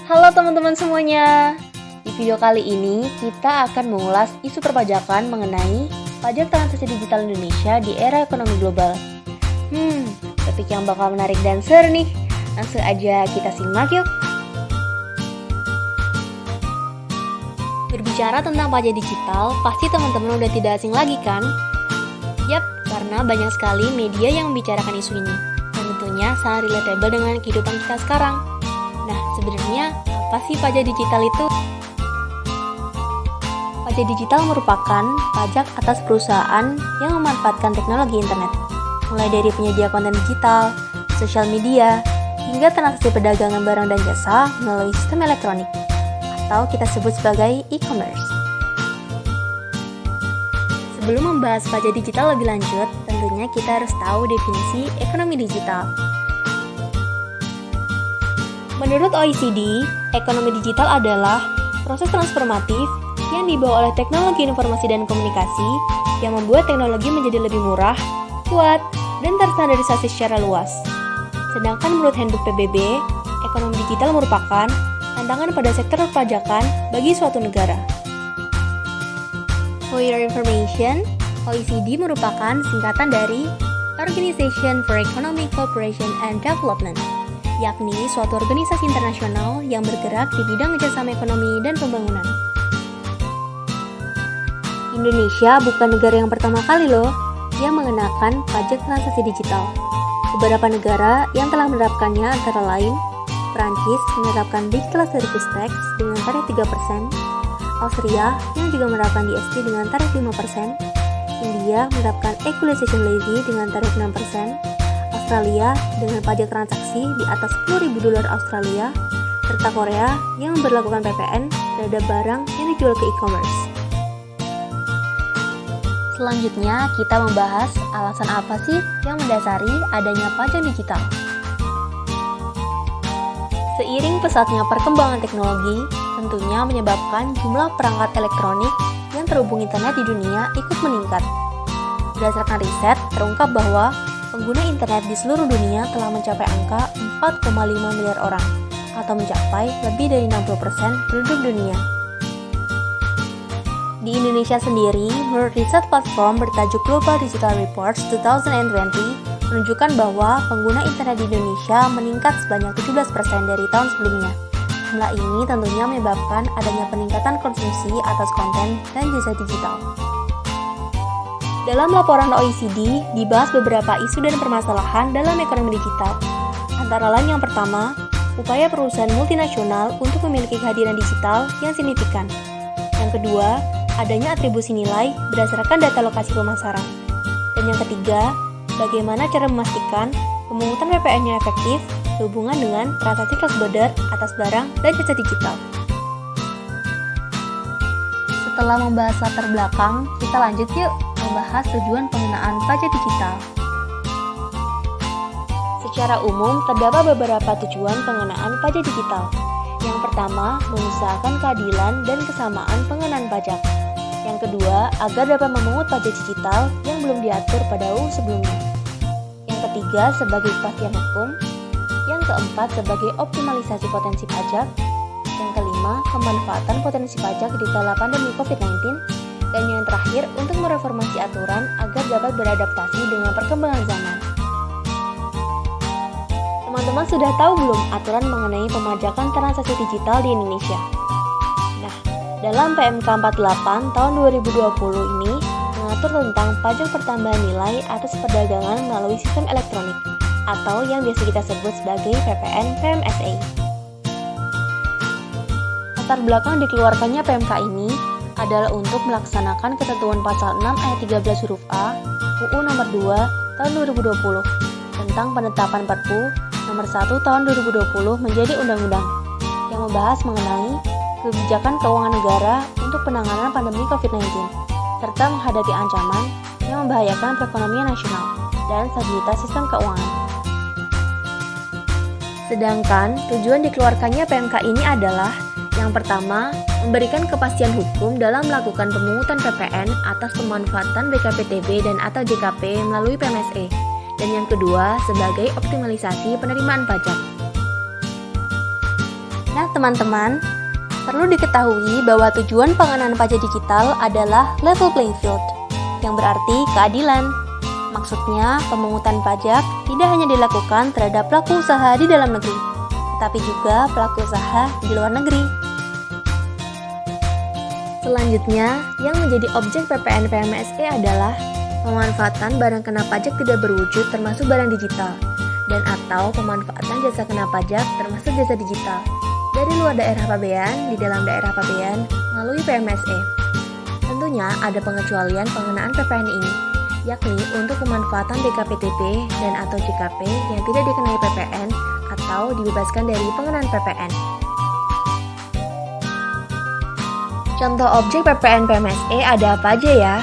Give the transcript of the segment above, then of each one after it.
Halo teman-teman semuanya. Di video kali ini kita akan mengulas isu perpajakan mengenai pajak transaksi digital Indonesia di era ekonomi global. Topik yang bakal menarik dan seru nih. Langsung aja kita simak yuk. Berbicara tentang pajak digital, pasti teman-teman udah tidak asing lagi kan? Yap, karena banyak sekali media yang membicarakan isu ini. Dan tentunya sangat relatable dengan kehidupan kita sekarang. Nah, sebenarnya apa sih pajak digital itu? Pajak digital merupakan pajak atas perusahaan yang memanfaatkan teknologi internet, mulai dari penyedia konten digital, sosial media, hingga transaksi perdagangan barang dan jasa melalui sistem elektronik, atau kita sebut sebagai e-commerce. Sebelum membahas pajak digital lebih lanjut, tentunya kita harus tahu definisi ekonomi digital. Menurut OECD, ekonomi digital adalah proses transformatif yang dibawa oleh teknologi informasi dan komunikasi yang membuat teknologi menjadi lebih murah, kuat, dan terstandarisasi secara luas. Sedangkan menurut Handbook PBB, ekonomi digital merupakan tantangan pada sektor perpajakan bagi suatu negara. For your information, OECD merupakan singkatan dari Organization for Economic Cooperation and Development, yakni suatu organisasi internasional yang bergerak di bidang kerjasama ekonomi dan pembangunan. Indonesia bukan negara yang pertama kali loh yang mengenakan pajak transaksi digital. Beberapa negara yang telah menerapkannya antara lain Prancis menerapkan Digital Service Tax dengan tarif 3%, Austria yang juga menerapkan DST dengan tarif 5%, India menerapkan Equalization Levy dengan tarif 6%, Australia dengan pajak transaksi di atas $10.000 Australia, serta Korea yang memberlakukan PPN terhadap barang yang dijual ke e-commerce. Selanjutnya, kita membahas alasan apa sih yang mendasari adanya pajak digital. Seiring pesatnya perkembangan teknologi, tentunya menyebabkan jumlah perangkat elektronik yang terhubung internet di dunia ikut meningkat. Berdasarkan riset, terungkap bahwa pengguna internet di seluruh dunia telah mencapai angka 4,5 miliar orang, atau mencapai lebih dari 60% penduduk dunia. Di Indonesia sendiri, menurut riset platform bertajuk Global Digital Reports 2020, menunjukkan bahwa pengguna internet di Indonesia meningkat sebanyak 17% dari tahun sebelumnya. Jumlah ini tentunya menyebabkan adanya peningkatan konsumsi atas konten dan jasa digital. Dalam laporan OECD, dibahas beberapa isu dan permasalahan dalam ekonomi digital. Antara lain yang pertama, upaya perusahaan multinasional untuk memiliki kehadiran digital yang signifikan. Yang kedua, adanya atribusi nilai berdasarkan data lokasi pemasaran. Dan yang ketiga, bagaimana cara memastikan pemungutan PPN yang efektif sehubungan dengan transaksi cross-border atas barang dan jasa digital. Setelah membahas latar belakang, kita lanjut yuk membahas tujuan penggunaan pajak digital. Secara umum, terdapat beberapa tujuan penggunaan pajak digital. Yang pertama, mengusahakan keadilan dan kesamaan pengenaan pajak. Yang kedua, agar dapat memungut pajak digital yang belum diatur pada UU sebelumnya. Yang ketiga, sebagai kepastian hukum. Yang keempat, sebagai optimalisasi potensi pajak. Yang kelima, pemanfaatan potensi pajak di kala pandemi COVID-19. Dan yang terakhir, untuk mereformasi aturan agar dapat beradaptasi dengan perkembangan zaman. Teman-teman sudah tahu belum aturan mengenai pemajakan transaksi digital di Indonesia? Nah, dalam PMK 48 tahun 2020 ini mengatur tentang pajak pertambahan nilai atas perdagangan melalui sistem elektronik atau yang biasa kita sebut sebagai PPN PMSA. Latar belakang dikeluarkannya PMK ini adalah untuk melaksanakan ketentuan pasal 6 ayat 13 huruf A UU nomor 2 tahun 2020 tentang penetapan Perpu nomor 1 tahun 2020 menjadi undang-undang yang membahas mengenai kebijakan keuangan negara untuk penanganan pandemi COVID-19 serta menghadapi ancaman yang membahayakan perekonomian nasional dan stabilitas sistem keuangan. Sedangkan tujuan dikeluarkannya PMK ini adalah yang pertama, memberikan kepastian hukum dalam melakukan pemungutan PPN atas pemanfaatan BKPTB dan atau JKP melalui PMSE. Dan yang kedua, sebagai optimalisasi penerimaan pajak. Nah teman-teman, perlu diketahui bahwa tujuan pengenaan pajak digital adalah level playing field, yang berarti keadilan. Maksudnya, pemungutan pajak tidak hanya dilakukan terhadap pelaku usaha di dalam negeri, tetapi juga pelaku usaha di luar negeri. Selanjutnya, yang menjadi objek PPN PMSE adalah pemanfaatan barang kena pajak tidak berwujud termasuk barang digital, dan atau pemanfaatan jasa kena pajak termasuk jasa digital dari luar daerah pabean di dalam daerah pabean melalui PMSE. Tentunya ada pengecualian pengenaan PPN ini, yakni untuk pemanfaatan BKPTB dan atau JKP yang tidak dikenai PPN atau dibebaskan dari pengenaan PPN. Contoh objek PPN PMSE ada apa aja ya?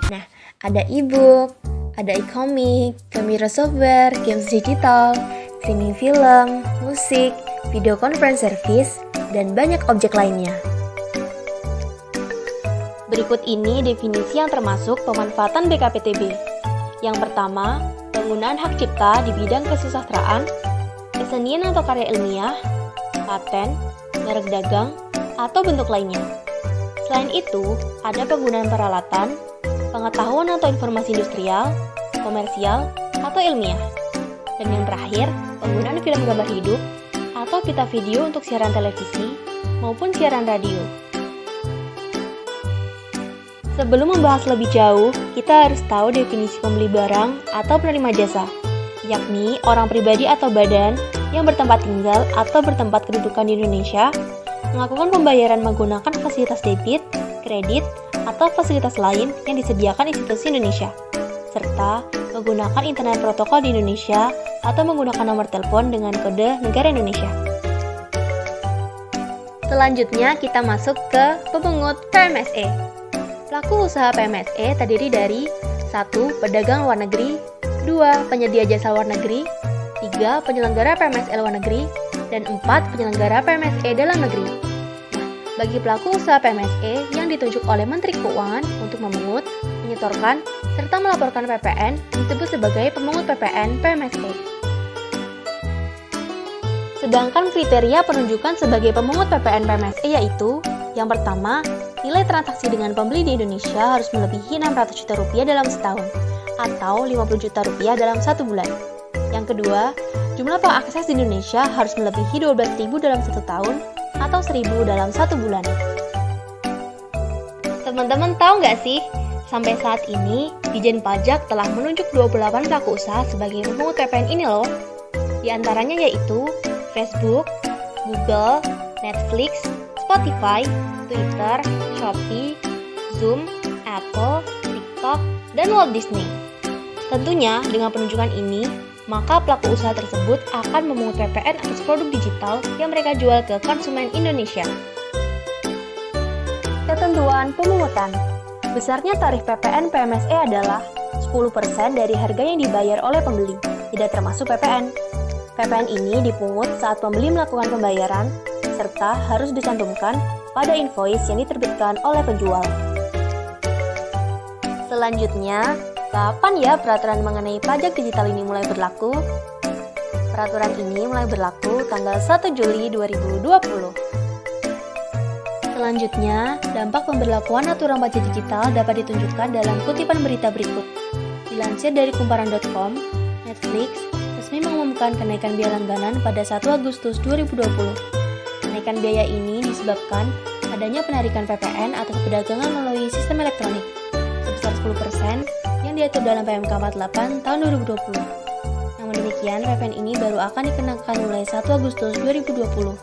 Nah, ada e-book, ada e-comic, kamera software, games digital, streaming film, musik, video conference service, dan banyak objek lainnya. Berikut ini definisi yang termasuk pemanfaatan BKPTB. Yang pertama, penggunaan hak cipta di bidang kesusastraan, kesenian atau karya ilmiah, paten, merek dagang, atau bentuk lainnya. Selain itu, ada penggunaan peralatan, pengetahuan atau informasi industrial, komersial, atau ilmiah. Dan yang terakhir, penggunaan film gambar hidup atau pita video untuk siaran televisi maupun siaran radio. Sebelum membahas lebih jauh, kita harus tahu definisi pembeli barang atau penerima jasa, yakni orang pribadi atau badan yang bertempat tinggal atau bertempat kedudukan di Indonesia, melakukan pembayaran menggunakan fasilitas debit, kredit, atau fasilitas lain yang disediakan institusi Indonesia, serta menggunakan internet protokol di Indonesia atau menggunakan nomor telepon dengan kode negara Indonesia. Selanjutnya kita masuk ke pemungut PMSE. Pelaku usaha PMSE terdiri dari 1. Pedagang luar negeri, 2. Penyedia jasa luar negeri, 3. Penyelenggara PMSE luar negeri, dan 4. Penyelenggara PMSE dalam negeri. Nah, bagi pelaku usaha PMSE yang ditunjuk oleh Menteri Keuangan untuk memungut, menyetorkan, serta melaporkan PPN disebut sebagai pemungut PPN PMSE. Sedangkan kriteria penunjukan sebagai pemungut PPN PMSE yaitu yang pertama, nilai transaksi dengan pembeli di Indonesia harus melebihi 600 juta rupiah dalam setahun atau 50 juta rupiah dalam 1 bulan. Yang kedua, jumlah pengakses di Indonesia harus melebihi 12.000 dalam 1 tahun atau 1.000 dalam 1 bulan. Teman-teman tahu nggak sih, sampai saat ini Dijen Pajak telah menunjuk 28 pelaku usaha sebagai pemungut PPN ini loh. Di antaranya yaitu Facebook, Google, Netflix, Spotify, Twitter, Shopee, Zoom, Apple, TikTok, dan Walt Disney. Tentunya dengan penunjukan ini, maka pelaku usaha tersebut akan memungut PPN atas produk digital yang mereka jual ke konsumen Indonesia. Ketentuan pemungutan. Besarnya tarif PPN PMSE adalah 10% dari harga yang dibayar oleh pembeli, tidak termasuk PPN. PPN ini dipungut saat pembeli melakukan pembayaran, serta harus dicantumkan pada invoice yang diterbitkan oleh penjual. Selanjutnya, kapan ya peraturan mengenai pajak digital ini mulai berlaku? Peraturan ini mulai berlaku tanggal 1 Juli 2020. Selanjutnya, dampak pemberlakuan aturan pajak digital dapat ditunjukkan dalam kutipan berita berikut. Dilansir dari kumparan.com, Netflix resmi mengumumkan kenaikan biaya langganan pada 1 Agustus 2020. Kenaikan biaya ini disebabkan adanya penarikan PPN atau perdagangan melalui sistem elektronik sebesar 10% yang diatur dalam PMK 48 tahun 2020. Namun demikian, PPN ini baru akan dikenakan mulai 1 Agustus 2020.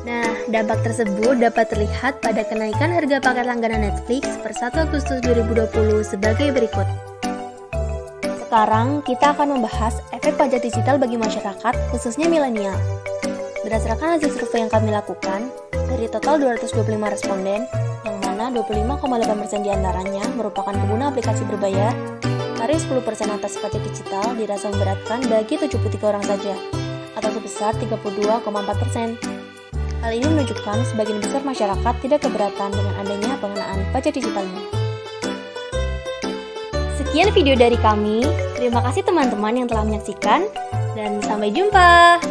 Nah, dampak tersebut dapat terlihat pada kenaikan harga paket langganan Netflix per 1 Agustus 2020 sebagai berikut. Sekarang kita akan membahas efek pajak digital bagi masyarakat, khususnya milenial. Berdasarkan hasil survei yang kami lakukan, dari total 225 responden, yang mana 25,8% diantaranya merupakan pengguna aplikasi berbayar, tarif 10% atas pajak digital dirasa memberatkan bagi 73 orang saja, atau sebesar 32,4%. Hal ini menunjukkan sebagian besar masyarakat tidak keberatan dengan adanya pengenaan pajak digital ini. Sekian video dari kami, terima kasih teman-teman yang telah menyaksikan, dan sampai jumpa!